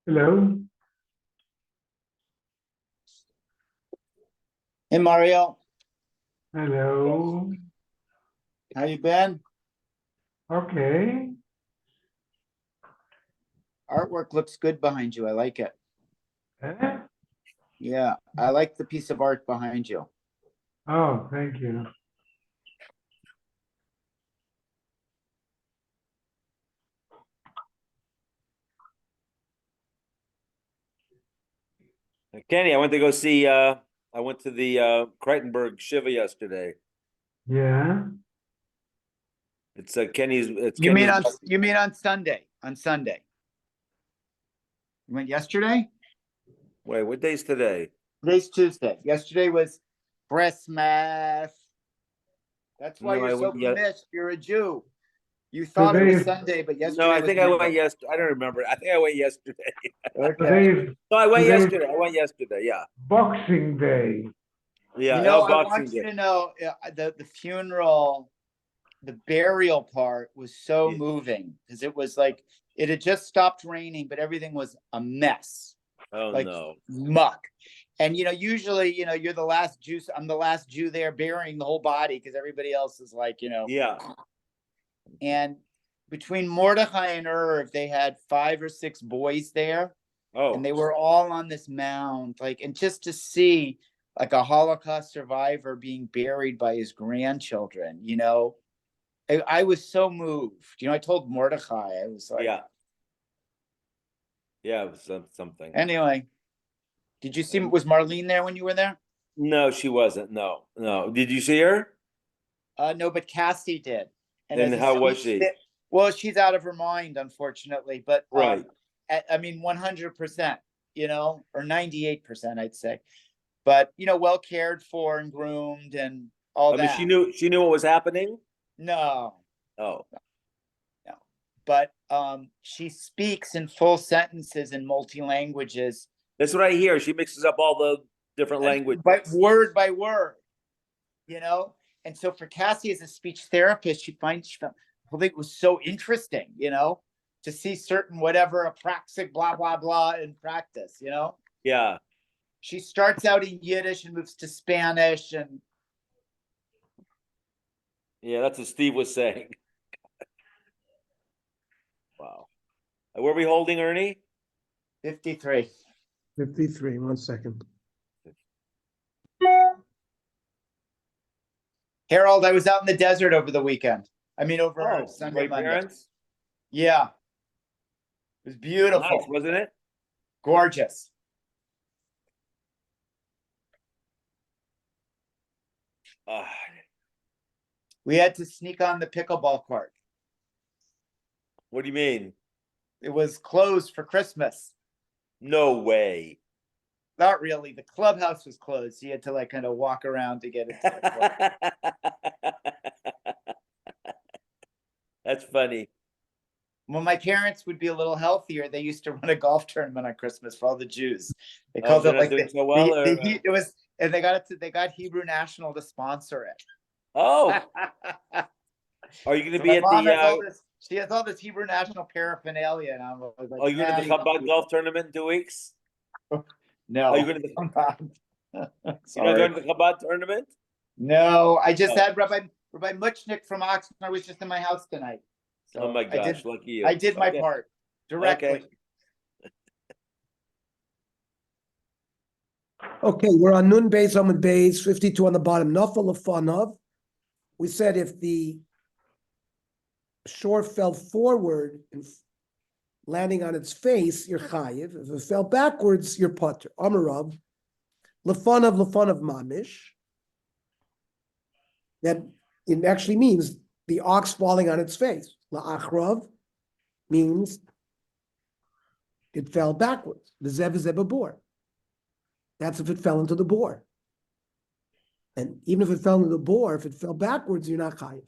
Hello. Hey Mario, Hello. how you been? Okay. Artwork looks good behind you. I like it. Eh? Yeah, I like the piece of art behind you. Oh, thank you. Kenny, I went to the Kreitenberg Shiva yesterday. Yeah. It's You mean Kenny's. on Sunday? On Sunday. You went yesterday? Wait, what day's today? Today's Tuesday. Yesterday was breast math. That's why No, you're I so went yet. pissed. You're a Jew. You thought it Today was is Sunday, but No, yesterday I was think I went Monday. yesterday. I don't remember. I think I went yesterday. Okay. today is No, I went today is yesterday. I went yesterday. Yeah, Boxing Day. yeah. You know, I Boxing want you Day. to know the funeral, the burial part was so Yeah. moving because it was like it had just stopped raining, but everything was a mess. Oh Like no. muck. And usually, you're the last Jew. I'm the last Jew there burying the whole body because everybody else is like, Yeah. And between Mordechai and Irv, they had 5 or 6 boys there, and Oh, they were all on this mound. And just to see like a Holocaust survivor being buried by his grandchildren, I was so moved. I told Mordechai, I was like, yeah, yeah. It was something. anyway, did you see, was Marlene there when you were there? No, she wasn't. No, no. Did you see her? No, but Cassie did. And And as a how was speech, she? well, she's out of her mind, unfortunately. But Right. I mean, 100%, or 98%, I'd say. But well cared for and groomed and all I mean, she that. knew. She knew what was happening. No, Oh, no. But she speaks in full sentences in multi languages, that's what I hear. She mixes up all the different languages. but word by word, you know. And so for Cassie as a speech therapist, she found it was so interesting, to see certain whatever apraxic blah blah blah in practice. Yeah. She starts out in Yiddish and moves to Spanish, and Yeah, that's what Steve was saying. Wow. Where are we holding, Ernie? 53. 53. 1 second. Harold, I was out in the desert over the weekend. I mean, over Oh, Sunday, my Monday. parents. Yeah, it was beautiful, Nice, wasn't it? gorgeous. Ah, We had to sneak on the pickleball court. what do you mean? It was closed for Christmas. No way. Not really. The clubhouse was closed, so you had to kind of walk around to get into the court. That's funny. When my parents would be a little healthier, they used to run a golf tournament on Christmas for all the Jews. They Oh, called they're it not doing so well, or it was, and they got Hebrew National to sponsor it. oh, are you going to So be my at mom the? has all this. She has all this Hebrew National paraphernalia, and I was like, Are you going to "Nah, the you don't Chabad do golf tournament in 2 weeks? that." Are you No, going to? I'm not. You're not Sorry. going to the Chabad tournament? No, I just Oh, had Rabbi Muchnick from Oxford. I was just in my house tonight, oh so my gosh, lucky you. I did my Okay, part directly. okay. Okay, we're on Nun Beis Amud Beis, 52 on the bottom. Nafal Lefanav. We said if the shore fell forward and landing on its face, you're chayiv. If it fell backwards, you're potter. Amarav. Lefanav mamish. That it actually means the ox falling on its face. La'achrav means it fell backwards. The zev is bore. That's if it fell into the bore. And even if it fell into the bore, if it fell backwards, you're not chayiv.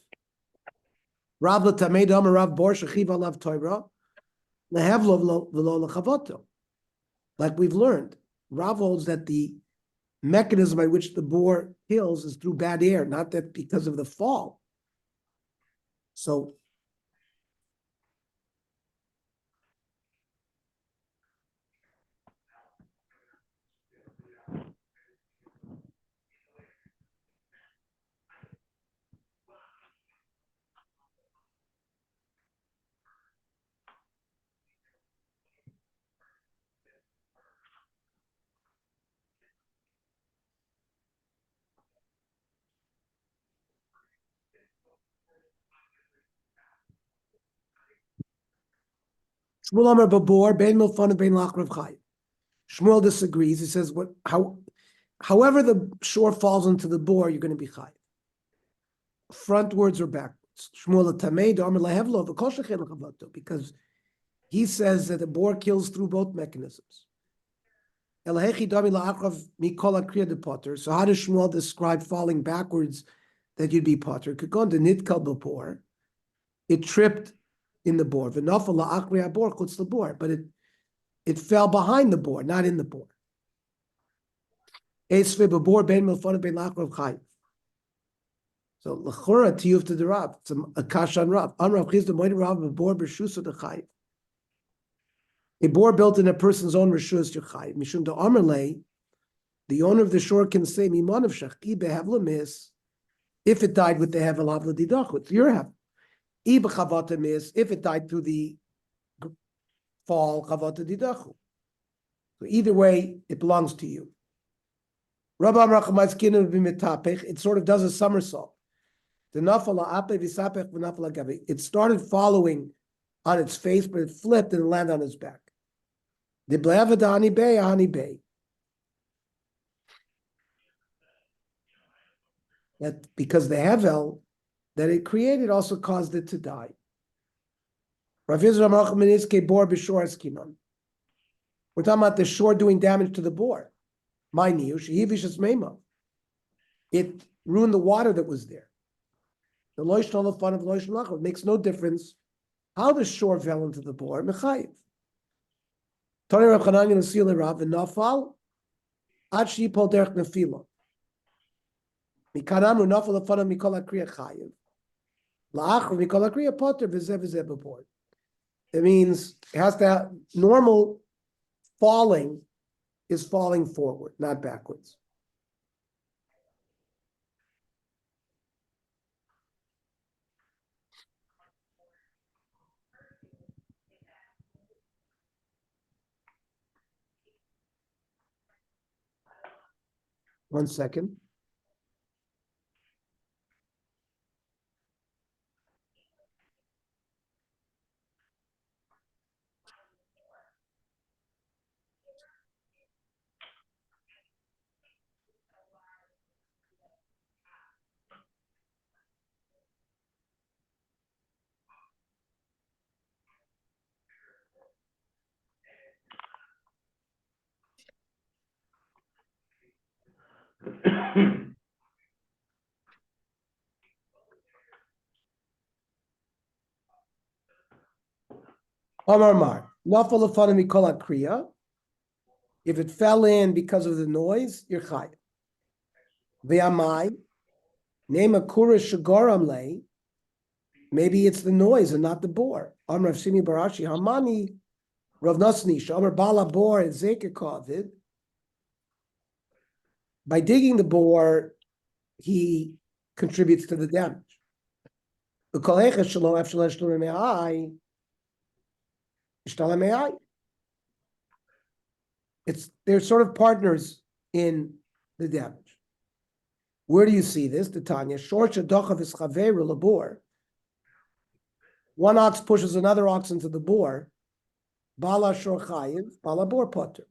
Rav l'tamei dam Rav bor shechiv alav Torah lehevlo v'lo lechavoto. Like we've learned, Rav holds that the mechanism by which the boar kills is through bad air, not that because of the fall. So Shmuel Amar Babor, Ben Milfan, Ben Lachrav Chai. Shmuel disagrees. He says, however the shore falls into the bore, you're going to be Chai. Frontwards or backwards. Shmuel Tamei, Amar Lahevlo, V'kol Shechem L'chavato, because he says that the bore kills through both mechanisms. Elahechi Dami La'akrav Mikol Akriya de Potter. So how does Shmuel describe falling backwards that you'd be Potter? Kikon de Nitkal B'bor. It tripped in the bore. V'nafal La'akriya bor chutz the bore, but it fell behind the bore, not in the bore. Esve B'bor Ben Milfon Ben La'akrav Chayiv. So l'chora tiyuf to the Rav. It's a kash on Rav. On Rav Chizda Moed Rav B'bor B'shusa de Chayiv. A bore built in a person's own rishus yochai. Mishum de Amerle, the owner of the shore can say, "Miman of shachki behevla mis." If it died with the hevel havla didachu, it's your hevel. I bechavata mis. If it died through the fall chavata didachu. So either way, it belongs to you. Rabbi Amrachamaskinu b'mitapech. It sort of does a somersault. The nafala ape v'sapech v'nafala gavi. It started following on its face, but it flipped and landed on its back. The blavadani bay, ani bay. That because the hevel that it created also caused it to die. We're talking about the shore doing damage to the bore. It ruined the water that was there. The loishon of fun of loishon lachov makes no difference how the shore fell into the bore. Mechayiv. Tony Rav Chananya L'Sila Rav v'nafal ad sheyipol derech nefila. Mikanamru nafal lefanav mikol hakriya chayiv. La'achar mikol hakriya poter v'zeh b'bor. It means it has to have, normal falling is falling forward, not backwards. One second. Amar Mar, nafal lefanav mikol hakriya. If it fell in because of the noise, you're chayiv. Ve'amai, name a kura shagoram lei. Maybe it's the noise and not the bore. Amar Rav Shimi Barashi Hamani Rav Nosni Amar Bala Bor and Zekekavid. By digging the bore, he contributes to the damage. They're sort of partners in the damage. Where do you see this? The Tanya Shorcha Dochav is Chaveru Labor. One ox pushes another ox into the bore. Bala Shor Chayiv, Bala Bor Potter.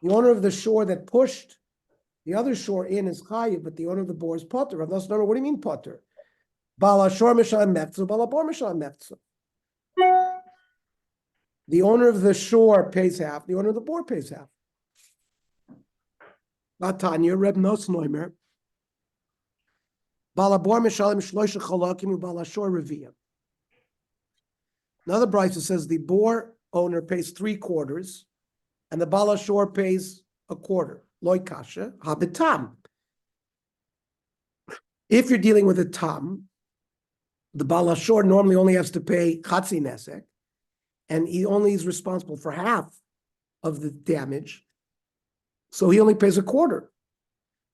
The owner of the shore that pushed the other shore in is Chayiv, but the owner of the bore is Potter. What do you mean Potter? Bala Shor Mishalim Mefzu, Bala Bor Mishalim Mefzu. The owner of the shore pays half, the owner of the bore pays half. Batanya, Reb Nosnoimer. Bala Bor Mishalim Shloisha Cholakim, Bala Shor Reviyah. Another brisa says the bore owner pays 3/4, and the Bala Shor pays 1/4. Loi kasha habitam. If you're dealing with a tam, the Bala Shor normally only has to pay chatzi nesek, and he only is responsible for half of the damage, so he only pays 1/4.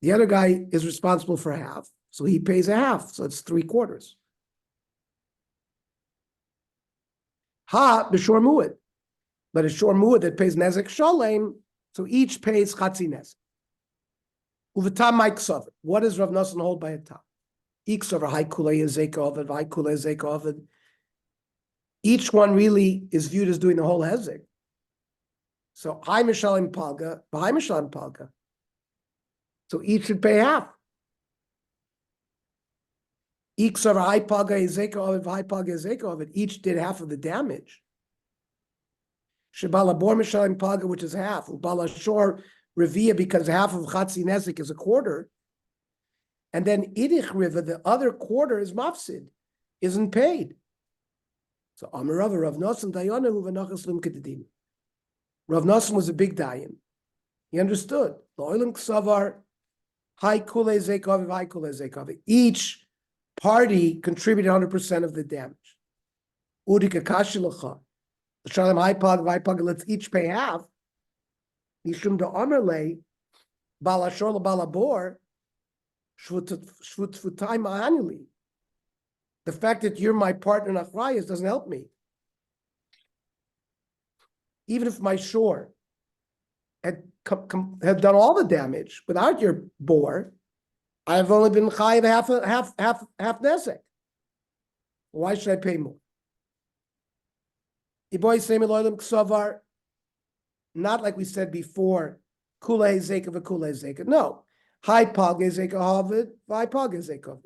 The other guy is responsible for half, so he pays a half, so it's 3/4. Ha b'shor muad, but a shor muad that pays nezek shalem, so each pays chatzi nezek. Uvatam my ksaver. What does Rav Nosson hold by a tam? Iksaver high kulei ezek ovid, high kulei ezek ovid. each one really is viewed as doing the whole hezek. So I mishalim palga, I mishalim palga. So each should pay half. Each of high palga ezeka of it, high palga ezeka of it. Each did half of the damage. Shabala bor mishalim palga, which is half. Ubala shor revia, because half of chatzi nezek is a quarter. And then idich river, the other quarter is mafsid, isn't paid. So Amar Rav Nosson Dayana Uvanachas Lim Kededim. Rav Nosson was a big dayan. He understood. Lo'ilim Ksavar, Hai Kule Zekov, Hai Kule Zekov. Each party contributed 100% of the damage. Udika Kashilacha. Shalom Hai Pag, let's each pay half. Mishum da Amerle, Balashor Balabor, Shvut annually. The fact that you're my partner in Achrayas doesn't help me. Even if my shore had done all the damage without your bore, I've only been chayiv half nezek. Why should I pay more? Not like we said before, kula zeka v'kula zeka. No, high pag zeka havid, high pag zeka.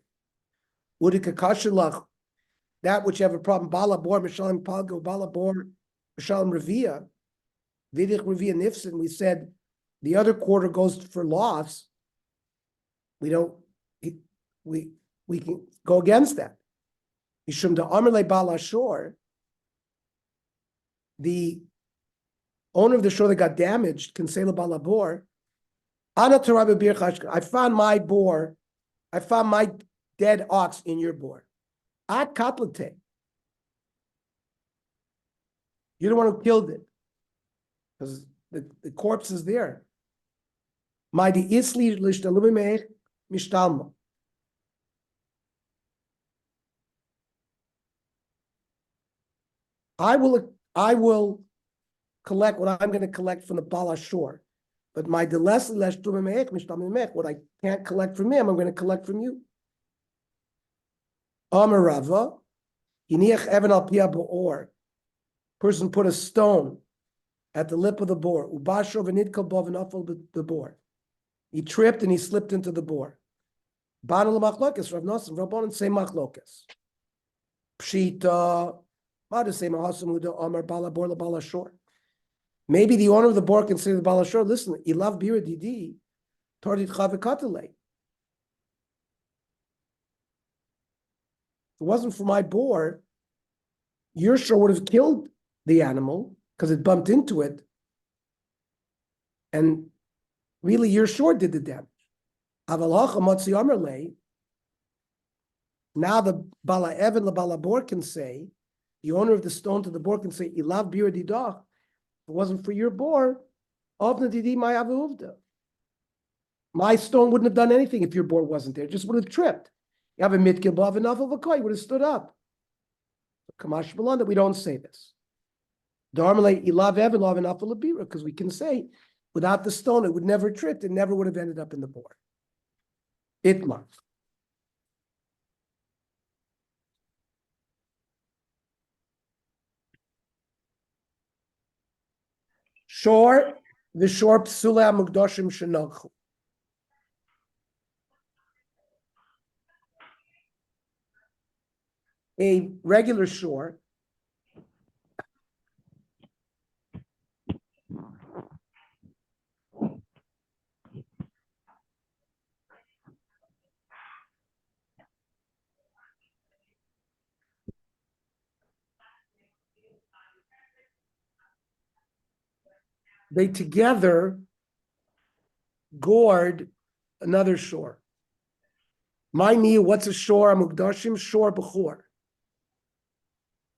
That which you have a problem, Bala Bor, Mishalim Palgo, Bala Bor, Mishalim Revia, Vidich Revia Nifsin, we said the other quarter goes for loss. We can go against that. Mishum da Amerle Bala Shor, the owner of the shore that got damaged, can say Bala Bor, Ana Tarabe Bir Chashka, I found my dead ox in your board. At katlate. You're the one who killed it. Because the corpse is there. My di isli lishtalumimeh mishtalma. I will collect what I'm going to collect from the Bala Shore. But my delesli lishtalumimeh mishtalmimeh, what I can't collect from him, I'm going to collect from you. Amarava, Yiniach Evan al Pia Bo'or. Person put a stone at the lip of the boar. Ubashov and Nidkal Bov and Afal the boar. He tripped and he slipped into the boar. Banal Machlokes, Rav Nosson, Rabbanan say Machlokes. Pshita, Mada say Mahasamuda, Amar Bala Bor la Bala Shor. Maybe the owner of the boar can say to the Bala Shor, listen, Ilav Bira Didi, Tordit Chavikatale. If it wasn't for my boar, your shore would have killed the animal because it bumped into it. And really, your shore did the damage. Now the Bala Evan, the Bala Bor can say, the owner of the stone to the boar can say, Ilav Bira Didach. If it wasn't for your boar, Avna Didi my Avuvda. My stone wouldn't have done anything if your boar wasn't there. It just would have tripped. You have a mitkil bav enough of a koy, would have stood up. Kamash Balanda, we don't say this. Darmalay ilav evan lav enough of labira, because we can say without the stone, it would never have tripped, it never would have ended up in the board. Itmar. Shor, the shor psula mugdoshim shenachchu. A regular shore they together gored another shore. My knee, what's a shore? A mugdashim shore b'chor.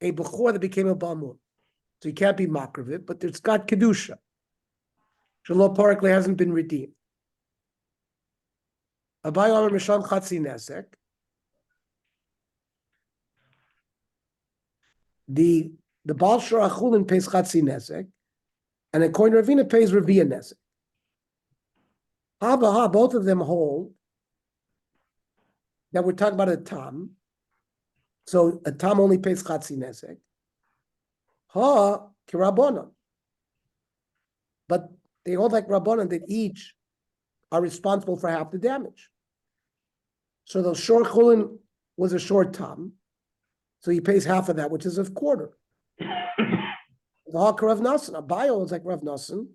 A b'chor that became a bamun. So you can't be makravit, but it's got kedusha. Shalom Parkley hasn't been redeemed. Abai Amar Misham Chatzi Nezek. The Baal Shor Achulin pays Chatzi Nezek, and according to Ravina pays Ravia Nezek. Ha, both of them hold that we're talking about a tam. So a tam only pays Chatzi Nezek. Ha kirabonon. But they hold like rabbonon that each are responsible for half the damage. So the short chulin was a short tam, so he pays half of that, which is a quarter. The Haka Rav Nassan, a bio is like Rav Nassan,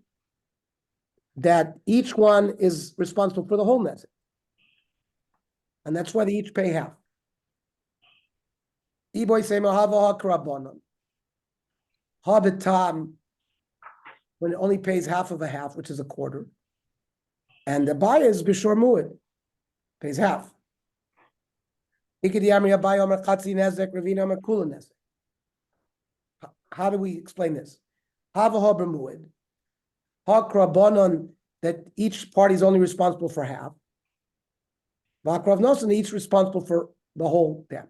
that each one is responsible for the whole nezek. And that's why they each pay half. Iboy say mahava Haka Rabbanon. Habitam, when it only pays half of a half, which is a quarter. And the buyer is Bishor Muad, pays half. How do we explain this? Hava Muad. Hakrabonon, that each party is only responsible for half. Vakrav Nosan, each responsible for the whole damage.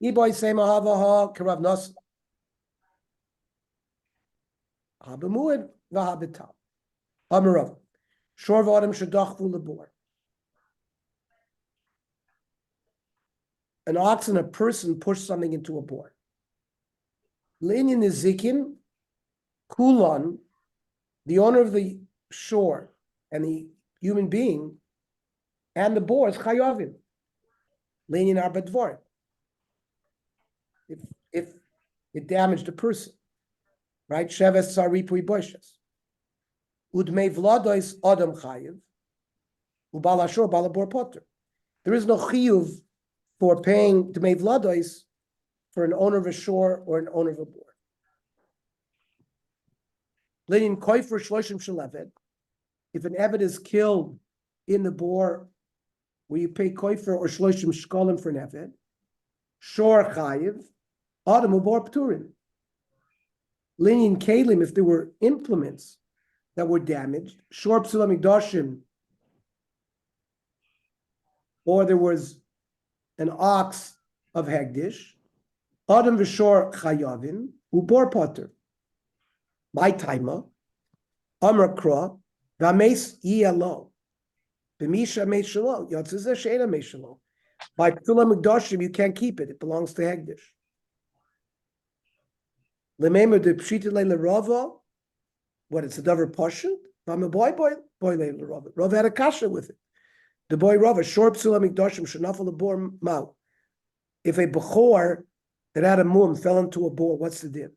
Iboy say mahava ha karav Nosan. Haba Muad, vahabitam. Amarav. Shor v'adam shadachvu lebor. An ox and a person push something into a bore. Linyan Nizikin, Kulon, the owner of the shore and the human being, and the boar is Chayavim. Linyan Arbadvar. If it damaged a person, right? Sheves Saripui Boishes. Udmei Vladois Adam Chayiv, Ubalashor Balabor Potter. There is no chiyuv for paying Dmei Vladois for an owner of a shore or an owner of a boar. Lenin koifer shloshim shaleved. If an eved is killed in the boar, where you pay koifer or shloshim shkolim for an eved, shor chayiv, adam ubor pturin. Lenin kalim, if there were implements that were damaged, shor psula migdashim, or there was an ox of hegdish, adam v'shor chayavin, ubor potter. My timer, Amra Kra, Vames Yalo, Bemisha Meshalo, Yotziza Shena Meshalo. By Ptula Migdashim, you can't keep it, it belongs to Hegdish. Lemema de Pshitile Lerava, what it's a davar Pashut? I'm a boy Lerava. Rav had a kasha with it. The boy Rava, Shor Psula Migdashim, Shanafal Labor Mau. If a Bechor that had a mum fell into a boar, what's the din?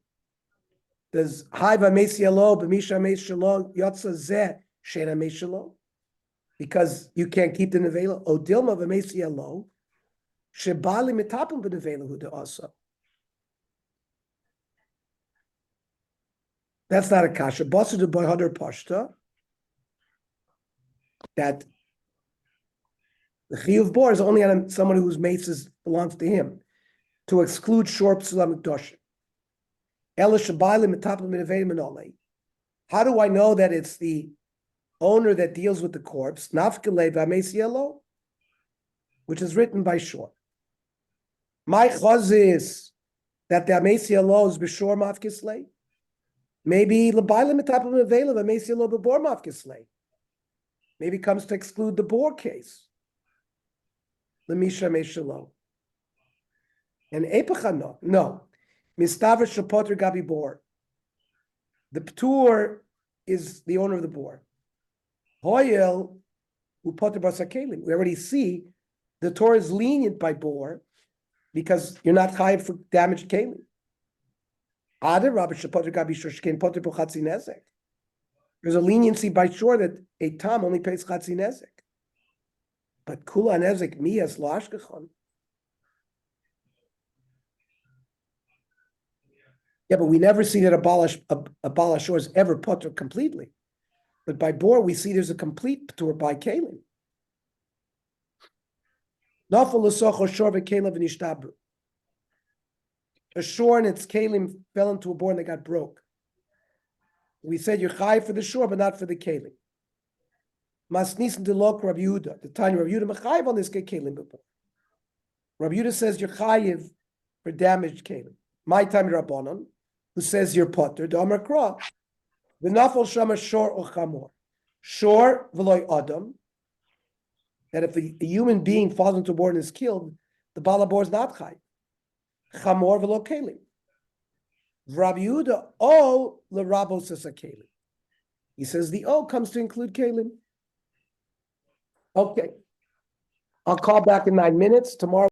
Does Haiva Mesialo, Bemisha Meshalo, Yotza Zeh, Shena Meshalo? Because you can't keep the Nevela. O Dilma Vemesialo, Shebali Metapim Benevela Huda also. That's not a kasha. Bosu de boy Hadar Pashta, that the Chiyuv Bor is only on someone whose maces belongs to him, to exclude Shor Psulam Doshim. How do I know that it's the owner that deals with the corpse? Which is written by Shor. My chaz is that the Amesialo is b'shor mafkislei. Maybe maybe it comes to exclude the boar case. Lemisha meshalo. And epachano, no. Mistaver shapotter gabi boar. The ptur is the owner of the boar. Hoyel upotter basakelim. We already see the Torah is lenient by boar because you're not chayiv for damaged kelim. Other rabbi shapotter gabi shoshkin potter b'chatzi nezek. There's a leniency by shore that a tam only pays chatzi nezek. But kula nezek miyas lashkechon. Yeah, but we never see that a balashor is ever putter completely. But by bor, we see there's a complete putter by kalim. A shore and its kalim fell into a bor and they got broke. We said you're chayiv for the shore, but not for the kalim. Masnisin delok Rabbi Yehuda. The time Rabbi Yehuda mechayiv on this kalim before. Rabbi Yehuda says you're chayiv for damaged kalim. My time Rabbanon, who says you're potter, the Amar Kra, the nafal shama shor or chamor, shor v'loy adam. That if a human being falls into a board and is killed, the balabor is not chayiv. Chamor v'lo kelim. Rabbi Yehuda, O l'rabos kalim. He says the O comes to include kalim. Okay. I'll call back in 9 minutes. Tomorrow.